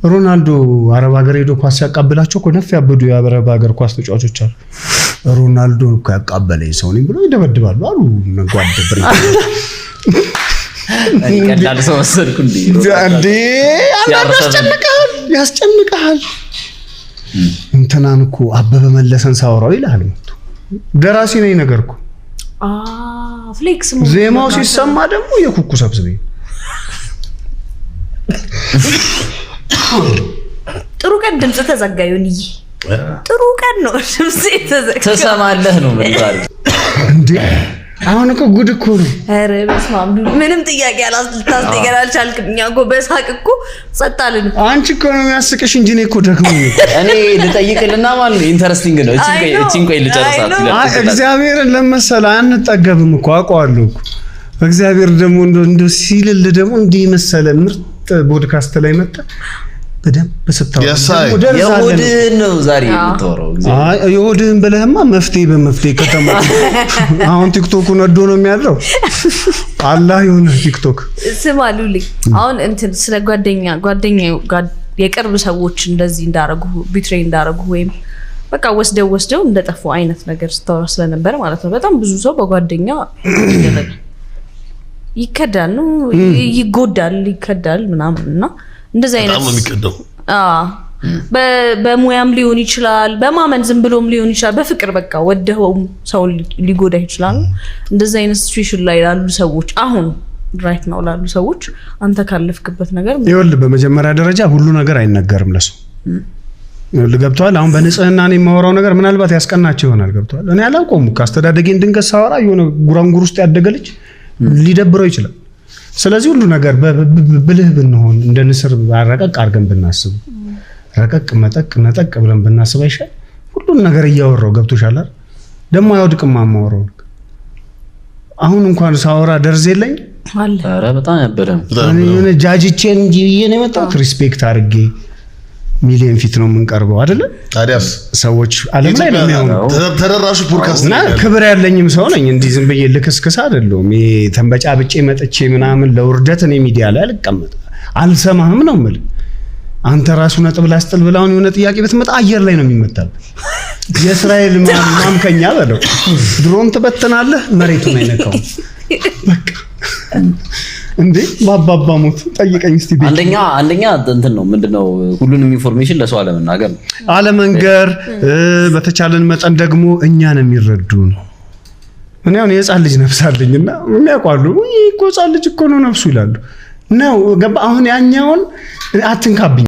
ሮናልዶ አረብ ሀገር ሄዶ ኳስ ያቀብላቸው እኮ ነፍ ያበዱ የአረብ ሀገር ኳስ ተጫዋቾች አሉ። ሮናልዶ እኮ ያቀበለኝ ሰው ነኝ ብሎ ይደበድባሉ አሉ። መንጓደብር ቀላል ሰው ወሰድኩ እንዴ ያስጨንቃል። እንትናን እኮ አበበ መለሰን ሳወራው ይላል ደራሲ ነኝ ነገርኩ። ፍሌክስ ዜማው ሲሰማ ደግሞ የኩኩ ሰብስቤ ጥሩ ቀን ድምጽ ተዘጋዩኝ። ጥሩ ቀን ነው ድምጽ ተዘጋዩ። ተሰማለህ ነው ምንባል እንዴ? አሁን እኮ ጉድ እኮ ነው። አረ በስመ አብ ምንም ጥያቄ አላስታስተገር አልቻልክም። እኛ እኮ በሳቅ እኮ ጸጣልን። አንቺ እኮ ነው የሚያስቅሽ እንጂ እኔ እኮ ደግሞ እኔ ልጠይቅልና ማለት ኢንተረስቲንግ ነው። እቺን ቆይ ልጨርሳት ይላል። እግዚአብሔርን ለመሰለ አንጠገብም እኮ አውቀዋለሁ እኮ እግዚአብሔር ደግሞ እንደው ሲልል ደግሞ እንዲህ መሰለ ምርጥ ፖድካስት ላይ መጣ በደም በሰጣው የሆድህን ነው ዛሬ የምታወራው። አይ የሆድህን ብለህማ መፍትሄ ከተማ አሁን ቲክቶክ ነዶ ነው የሚያድረው። አላህ ይሁን ቲክቶክ ስማ ሉሊ፣ አሁን እንትን ስለ ጓደኛው የቅርብ ሰዎች እንደዚህ እንዳረጉ ቢትሬይ እንዳረጉ ወይም በቃ ወስደው እንደጠፉ አይነት ነገር ስታወራ ስለነበር ማለት ነው። በጣም ብዙ ሰው በጓደኛ ይከዳል ነው ይጎዳል ምናምንና እንደዚህ አይነት በጣም የሚቀደው በሙያም ሊሆን ይችላል፣ በማመን ዝም ብሎም ሊሆን ይችላል፣ በፍቅር በቃ ወደው ሰው ሊጎዳ ይችላል። እንደዚህ አይነት ሲቹዌሽን ላይ ያሉ ሰዎች አሁን ራይት ነው ላሉ ሰዎች አንተ ካለፍክበት ነገር ይኸውልህ፣ በመጀመሪያ ደረጃ ሁሉ ነገር አይነገርም ለሰው። ገብቷል? አሁን በንጽህና ነው የማወራው ነገር ምናልባት ያስቀናቸው ይሆናል። ገብቷል? እኔ አላውቀውም ካስተዳደጌን ድንገት ሳወራ የሆነ ጉራንጉር ውስጥ ያደገልች ሊደብረው ይችላል። ስለዚህ ሁሉ ነገር ብልህ ብንሆን እንደ ንስር ረቀቅ አድርገን ብናስብ ረቀቅ መጠቅ ብለን ብናስብ አይሻል? ሁሉን ነገር እያወራው ገብቶሻል አይደል? ደግሞ አይወድቅም ማማወራው ነገር። አሁን እንኳን ሳወራ ደርዝ የለኝ አለ። ኧረ በጣም ያበደም እኔ የሆነ ጃጅቼን እንጂ ነው የመጣሁት። ሪስፔክት አድርጌ ሚሊየን ፊት ነው የምንቀርበው አይደለ? ታዲያስ ሰዎች ዓለም ላይ ነው የሚሆነው። ተደራሹ ፖድካስት እና ክብር ያለኝም ሰው ነኝ። እንዲህ ዝም ብዬ ልክስክስ አይደለሁም። ተንበጫብጬ መጥቼ ምናምን ለውርደት እኔ ሚዲያ ላይ አልቀመጥም። አልሰማህም ነው የምልህ። አንተ ራሱ ነጥብ ላስጥል ብላውን የሆነ ጥያቄ ብትመጣ አየር ላይ ነው የሚመጣው። የእስራኤል ማምከኛ በለው ድሮን ትበትናለህ፣ መሬቱን አይነካውም። በቃ እንዴ ባባባ ሞት ጠይቀኝ እስቲ። አንደኛ እንትን ነው ምንድነው ሁሉንም ኢንፎርሜሽን ለሰው አለመንገር በተቻለን መጠን ደግሞ እኛን የሚረዱን። እኔ አሁን የህፃን ልጅ ነፍስ አለኝና የሚያውቃሉ እኮ ህፃን ልጅ እኮ ነው ነፍሱ ይላሉ ነው ገባ። አሁን ያኛውን አትንካብኝ